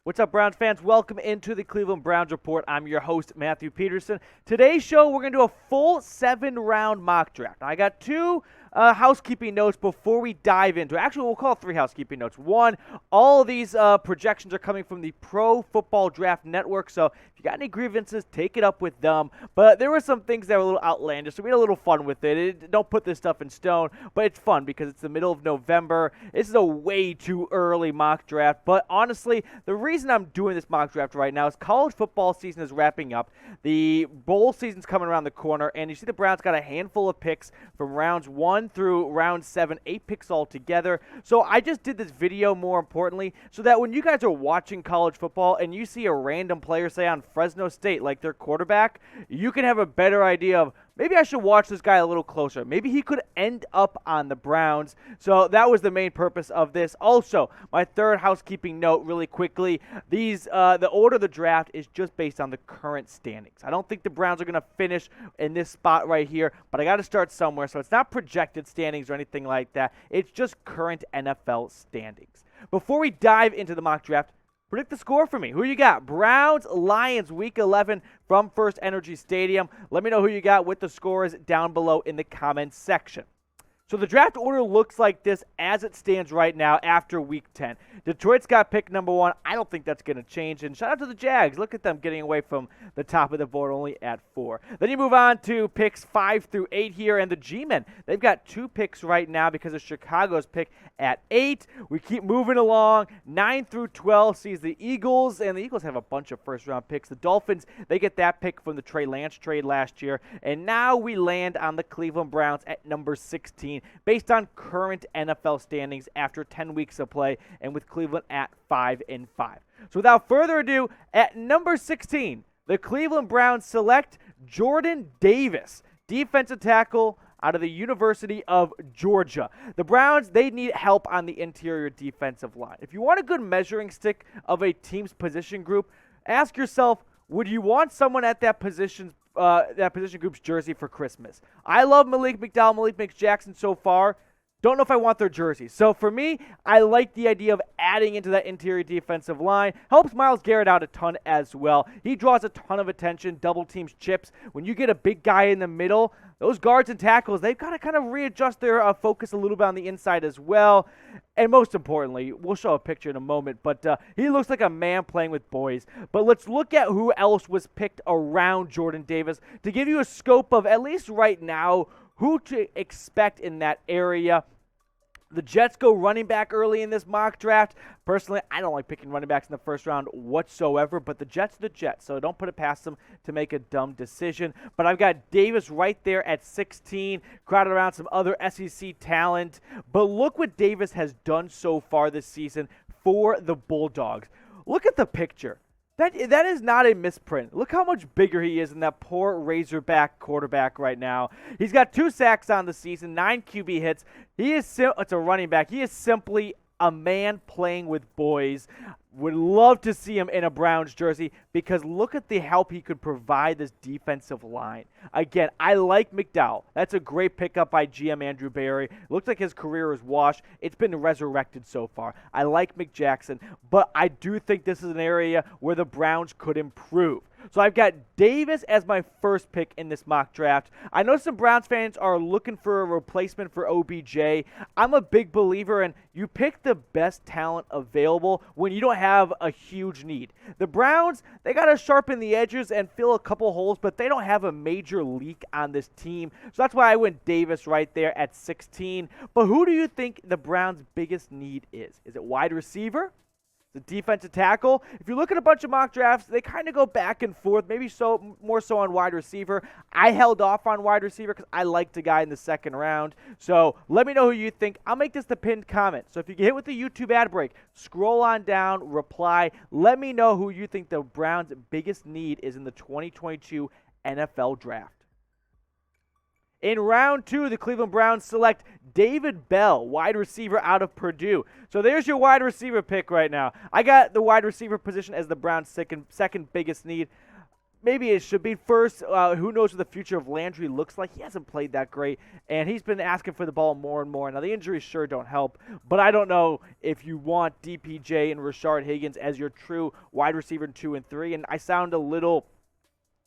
What's up, Browns fans? Welcome into the Cleveland Browns Report. I'm your host, Matthew Peterson. Today's show, we're going to do a full 7-round mock draft. I got two housekeeping notes before we dive into it. Actually, we'll call it 3 housekeeping notes. One, all of these projections are coming from the Pro Football Draft Network, so if you got any grievances, take it up with them. But there were some things that were a little outlandish, so we had a little fun with it. Don't put this stuff in stone, but it's fun because it's the middle of November. This is a way too early mock draft, but honestly, the reason I'm doing this mock draft right now is college football season is wrapping up. The bowl season's coming around the corner, and you see the Browns got a handful of picks from rounds 1 through round 7, 8 picks altogether. So I just did this video, more importantly, so that when you guys are watching college football and you see a random player, say on Fresno State, like their quarterback, you can have a better idea of, maybe I should watch this guy a little closer. Maybe he could end up on the Browns. So that was the main purpose of this. Also, my third housekeeping note really quickly, the order of the draft is just based on the current standings. I don't think the Browns are going to finish in this spot right here, but I got to start somewhere. So it's not projected standings or anything like that. It's just current NFL standings. Before we dive into the mock draft, predict the score for me. Who you got? Browns, Lions, Week 11 from First Energy Stadium. Let me know who you got with the scores down below in the comments section. So the draft order looks like this as it stands right now after Week 10. Detroit's got pick number 1. I don't think that's going to change. And shout out to the Jags. Look at them getting away from the top of the board only at 4. Then you move on to picks 5 through 8 here. And the G-Men, they've got 2 picks right now because of Chicago's pick at 8. We keep moving along. 9 through 12 sees the Eagles. And the Eagles have a bunch of first-round picks. The Dolphins, they get that pick from the Trey Lance trade last year. And now we land on the Cleveland Browns at number 16. Based on current NFL standings after 10 weeks of play, and with Cleveland at 5-5. So without further ado, at number 16, the Cleveland Browns select Jordan Davis, defensive tackle out of the University of Georgia. The Browns, they need help on the interior defensive line. If you want a good measuring stick of a team's position group, ask yourself, would you want someone at that position group's jersey for Christmas? I love Malik, McDowell, Malik Jackson so far. Don't know if I want their jersey. So for me, I like the idea of adding into that interior defensive line. Helps Myles Garrett out a ton as well. He draws a ton of attention, double teams, chips. When you get a big guy in the middle, those guards and tackles, they've got to kind of readjust their focus a little bit on the inside as well. And most importantly, we'll show a picture in a moment, but he looks like a man playing with boys. But let's look at who else was picked around Jordan Davis to give you a scope of, at least right now, who to expect in that area. The Jets go running back early in this mock draft. Personally, I don't like picking running backs in the first round whatsoever, but the Jets are the Jets, so don't put it past them to make a dumb decision. But I've got Davis right there at 16, crowded around some other SEC talent. But look what Davis has done so far this season for the Bulldogs. Look at the picture. That is not a misprint. Look how much bigger he is than that poor Razorback quarterback right now. He's got 2 sacks on the season, 9 QB hits. It's a running back. He is simply a man playing with boys. Would love to see him in a Browns jersey because look at the help he could provide this defensive line. Again, I like McDowell. That's a great pickup by GM Andrew Berry. Looks like his career is washed. It's been resurrected so far. I like McJackson, but I do think this is an area where the Browns could improve. So I've got Davis as my first pick in this mock draft. I know some Browns fans are looking for a replacement for OBJ. I'm a big believer in you pick the best talent available when you don't have a huge need. The Browns, they got to sharpen the edges and fill a couple holes, but they don't have a major leak on this team. So that's why I went Davis right there at 16. But who do you think the Browns' biggest need is? Is it wide receiver? The defensive tackle? If you look at a bunch of mock drafts, they kind of go back and forth, maybe more so on wide receiver. I held off on wide receiver because I liked the guy in the second round. So let me know who you think. I'll make this the pinned comment. So if you get hit with the YouTube ad break, scroll on down, reply. Let me know who you think the Browns' biggest need is in the 2022 NFL Draft. In round 2, the Cleveland Browns select David Bell, wide receiver out of Purdue. So there's your wide receiver pick right now. I got the wide receiver position as the Browns' second biggest need. maybe it should be first. Who knows what the future of Landry looks like? He hasn't played that great, and he's been asking for the ball more and more. Now, the injuries sure don't help, but I don't know if you want DPJ and Rashard Higgins as your true wide receiver 2 and 3, and I sound a little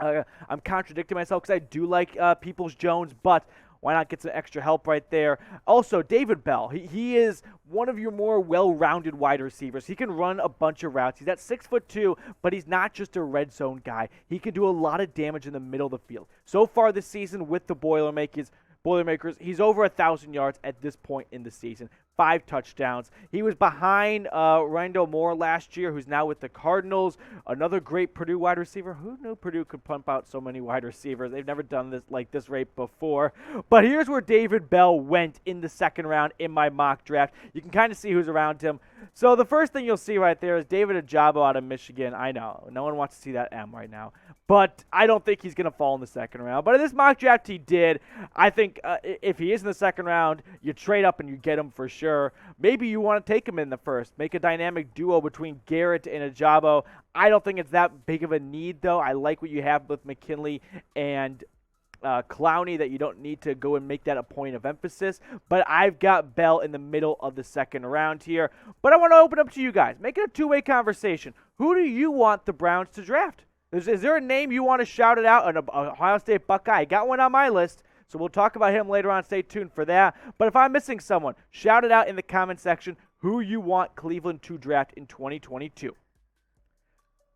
I'm contradicting myself because I do like Peoples-Jones, but why not get some extra help right there? Also, David Bell. He is one of your more well-rounded wide receivers. He can run a bunch of routes. He's at 6'2", but he's not just a red zone guy. He can do a lot of damage in the middle of the field. So far this season with the Boilermakers, he's over 1,000 yards at this point in the season. 5 touchdowns. He was behind Randall Moore last year, who's now with the Cardinals. Another great Purdue wide receiver. Who knew Purdue could pump out so many wide receivers? They've never done this like this rate before. But here's where David Bell went in the second round in my mock draft. You can kind of see who's around him. So the first thing you'll see right there is David Ajabo out of Michigan. I know, no one wants to see that M right now. But I don't think he's going to fall in the second round. But in this mock draft, he did. I think if he is in the second round, you trade up and you get him for sure. Maybe you want to take him in the first. Make a dynamic duo between Garrett and Ajabo. I don't think it's that big of a need, though. I like what you have with McKinley and Clowney, that you don't need to go and make that a point of emphasis. But I've got Bell in the middle of the second round here. But I want to open up to you guys. Make it a two-way conversation. Who do you want the Browns to draft? Is there a name you want to shout it out? An Ohio State Buckeye. I got one on my list, so we'll talk about him later on. Stay tuned for that. But if I'm missing someone, shout it out in the comment section who you want Cleveland to draft in 2022.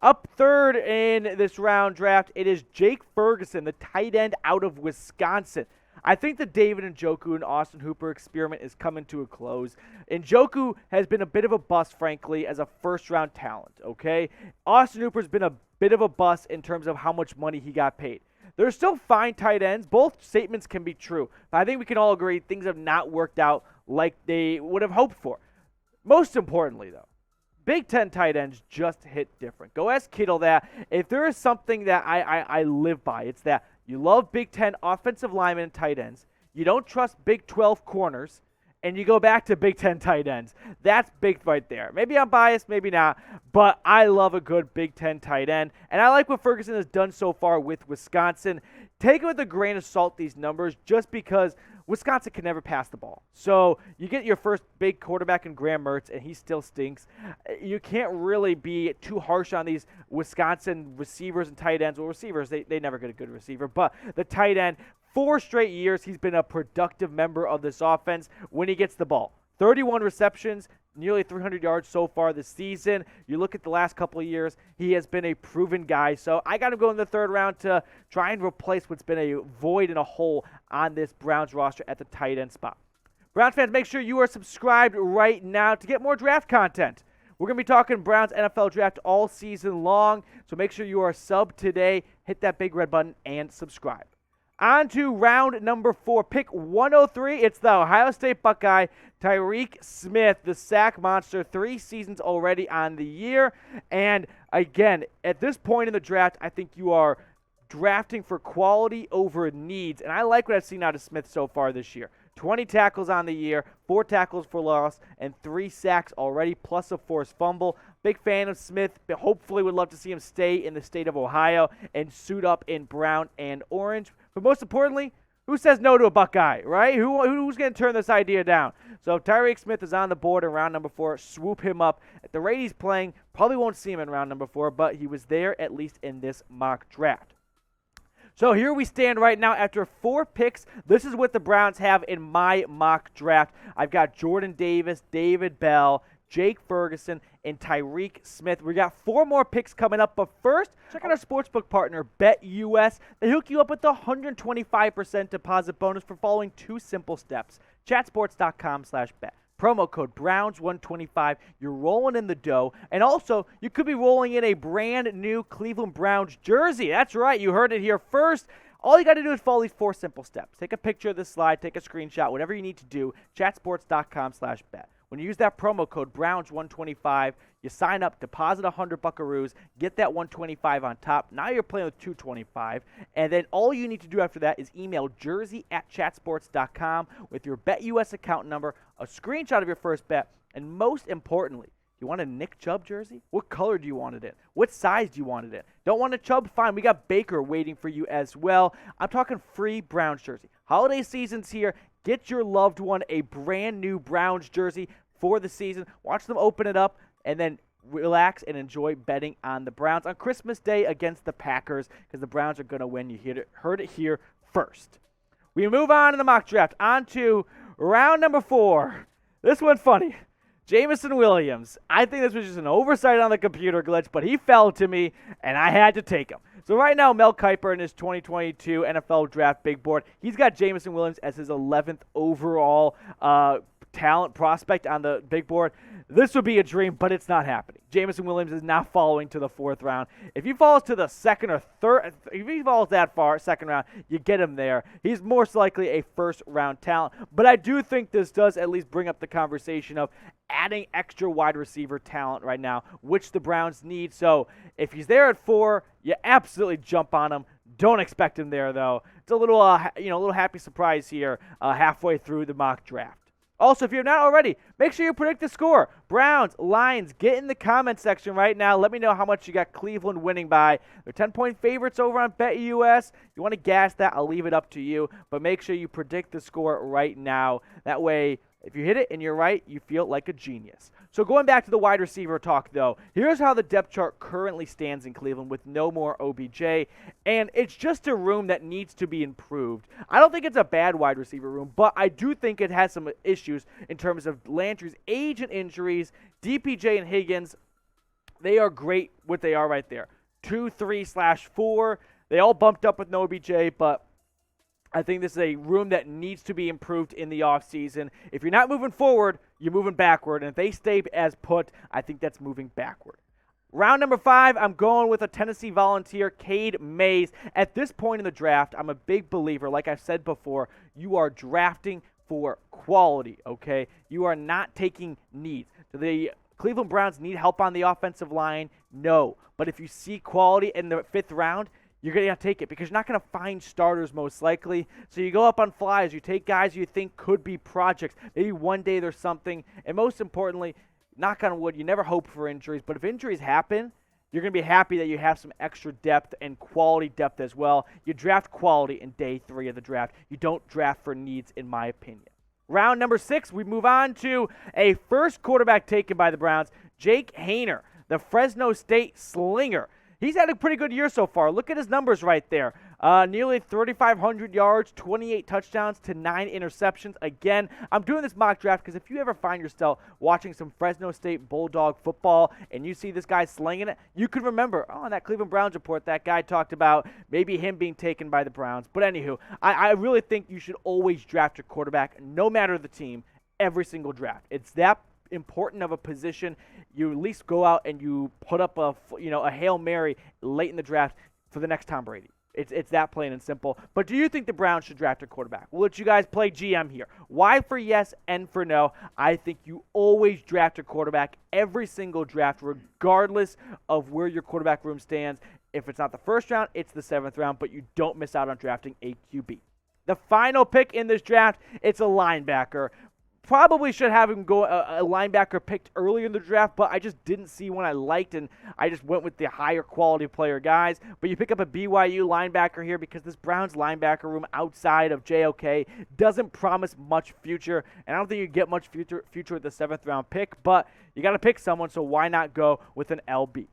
Up third in this round draft, it is Jake Ferguson, the tight end out of Wisconsin. I think the David Njoku and Austin Hooper experiment is coming to a close. Njoku has been a bit of a bust, frankly, as a first-round talent, okay? Austin Hooper's been a bit of a bust in terms of how much money he got paid. They're still fine tight ends. Both statements can be true. But I think we can all agree things have not worked out like they would have hoped for. Most importantly, though, Big Ten tight ends just hit different. Go ask Kittle that. If there is something that I live by, it's that you love Big Ten offensive linemen and tight ends. You don't trust Big 12 corners, and you go back to Big Ten tight ends. That's big right there. Maybe I'm biased, maybe not, but I love a good Big Ten tight end, and I like what Ferguson has done so far with Wisconsin. Take it with a grain of salt, these numbers, just because Wisconsin can never pass the ball. So you get your first big quarterback in Graham Mertz, and he still stinks. You can't really be too harsh on these Wisconsin receivers and tight ends. Well, receivers, they never get a good receiver. But the tight end, 4 straight years, he's been a productive member of this offense when he gets the ball. 31 receptions, nearly 300 yards so far this season. You look at the last couple of years, he has been a proven guy. So I got him going in the third round to try and replace what's been a void and a hole on this Browns roster at the tight end spot. Browns fans, make sure you are subscribed right now to get more draft content. We're going to be talking Browns NFL draft all season long, so make sure you are subbed today. Hit that big red button and subscribe. On to round number 4, pick 103. It's the Ohio State Buckeye, Tyreek Smith, the sack monster, 3 seasons already on the year. And again, at this point in the draft, I think you are drafting for quality over needs. And I like what I've seen out of Smith so far this year. 20 tackles on the year, 4 tackles for loss, and 3 sacks already, plus a forced fumble. Big fan of Smith, but hopefully would love to see him stay in the state of Ohio and suit up in brown and orange. But most importantly, who says no to a Buckeye, right? Who's going to turn this idea down? So Tyreek Smith is on the board in round number 4. Swoop him up. At the rate he's playing, probably won't see him in round number 4, but he was there at least in this mock draft. So here we stand right now after 4 picks. This is what the Browns have in my mock draft. I've got Jordan Davis, David Bell, Jake Ferguson, and Tyreek Smith. We got 4 more picks coming up, but first, check out our sportsbook partner, BetUS. They hook you up with the 125% deposit bonus for following 2 simple steps. Chatsports.com/bet. Promo code Browns125. You're rolling in the dough. And also, you could be rolling in a brand new Cleveland Browns jersey. That's right. You heard it here first. All you got to do is follow these 4 simple steps. Take a picture of this slide, take a screenshot, whatever you need to do. Chatsports.com/bet. When you use that promo code Browns125, you sign up, deposit 100 buckaroos, get that 125 on top. Now you're playing with 225. And then all you need to do after that is email jersey@chatsports.com with your BetUS account number, a screenshot of your first bet, and most importantly, You want a Nick Chubb jersey? What color do you want it in? What size do you want it in? Don't want a Chubb? Fine. We got Baker waiting for you as well. I'm talking free Browns jersey. Holiday season's here. Get your loved one a brand new Browns jersey for the season. Watch them open it up and then relax and enjoy betting on the Browns on Christmas Day against the Packers because the Browns are going to win. You heard it here first. We move on in the mock draft. On to round number 4. This one's funny. Jameson Williams. I think this was just an oversight on the computer glitch, but he fell to me, and I had to take him. So right now, Mel Kiper in his 2022 NFL Draft Big Board, he's got Jameson Williams as his 11th overall talent prospect on the big board. This would be a dream, but it's not happening. Jameson Williams is not falling to the 4th round. If he falls to the 2nd or 3rd, if he falls that far, 2nd round, you get him there. He's most likely a 1st round talent. But I do think this does at least bring up the conversation of adding extra wide receiver talent right now, which the Browns need. So if he's there at 4, you absolutely jump on him. Don't expect him there, though. It's a little, a little happy surprise here halfway through the mock draft. Also, if you're not already, make sure you predict the score. Browns, Lions, get in the comment section right now. Let me know how much you got Cleveland winning by. They're 10-point favorites over on BetUS. If you want to gas that, I'll leave it up to you. But make sure you predict the score right now. That way, if you hit it and you're right, you feel like a genius. So going back to the wide receiver talk, though, here's how the depth chart currently stands in Cleveland with no more OBJ, and it's just a room that needs to be improved. I don't think it's a bad wide receiver room, but I do think it has some issues in terms of Landry's age and injuries. DPJ and Higgins, they are great what they are right there. 2, 3/4. They all bumped up with no OBJ, but I think this is a room that needs to be improved in the offseason. If you're not moving forward, you're moving backward. And if they stay as put, I think that's moving backward. Round number 5, I'm going with a Tennessee Volunteer, Cade Mays. At this point in the draft, I'm a big believer. Like I've said before, you are drafting for quality, okay? You are not taking needs. Do the Cleveland Browns need help on the offensive line? No. But if you see quality in the 5th round, you're going to take it because you're not going to find starters most likely. So you go up on flyers. You take guys you think could be projects. Maybe one day there's something. And most importantly, knock on wood, you never hope for injuries. But if injuries happen, you're going to be happy that you have some extra depth and quality depth as well. You draft quality in day 3 of the draft. You don't draft for needs, in my opinion. Round number 6, we move on to a first quarterback taken by the Browns, Jake Haener, the Fresno State slinger. He's had a pretty good year so far. Look at his numbers right there. Nearly 3,500 yards, 28 touchdowns to 9 interceptions. Again, I'm doing this mock draft because if you ever find yourself watching some Fresno State Bulldog football and you see this guy slinging it, you could remember, on that Cleveland Browns report, that guy talked about maybe him being taken by the Browns. But anywho, I really think you should always draft your quarterback, no matter the team, every single draft. It's that important of a position. You at least go out and you put up a Hail Mary late in the draft for the next Tom Brady. It's that plain and simple. But do you think the Browns should draft a quarterback? We'll let you guys play GM here. Y for yes, N for no. I think you always draft a quarterback every single draft, regardless of where your quarterback room stands. If it's not the 1st round, it's the 7th round, but you don't miss out on drafting a QB. The final pick in this draft, it's a linebacker. Probably should have him go a linebacker picked earlier in the draft, but I just didn't see one I liked, and I just went with the higher quality player guys. But you pick up a BYU linebacker here because this Browns linebacker room outside of JOK doesn't promise much future, and I don't think you get much future with the 7th round pick, but you got to pick someone, so why not go with an LB?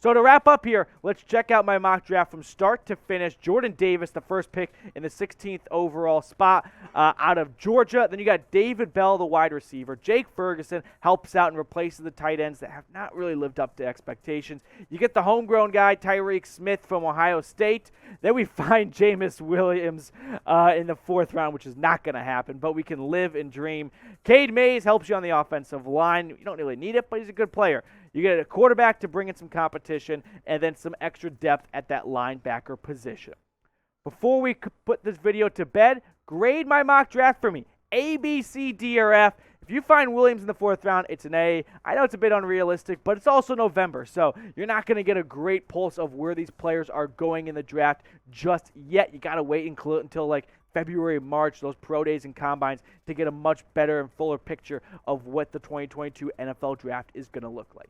So to wrap up here, let's check out my mock draft from start to finish. Jordan Davis, the first pick in the 16th overall spot out of Georgia. Then you got David Bell, the wide receiver. Jake Ferguson helps out and replaces the tight ends that have not really lived up to expectations. You get the homegrown guy, Tyreek Smith from Ohio State. Then we find Jameis Williams in the 4th round, which is not going to happen, but we can live and dream. Cade Mays helps you on the offensive line. You don't really need it, but he's a good player. You get a quarterback to bring in some competition and then some extra depth at that linebacker position. Before we put this video to bed, grade my mock draft for me. A, B, C, D, or F. If you find Williams in the 4th round, it's an A. I know it's a bit unrealistic, but it's also November, so you're not going to get a great pulse of where these players are going in the draft just yet. You got to wait until like February, March, those pro days and combines, to get a much better and fuller picture of what the 2022 NFL draft is going to look like.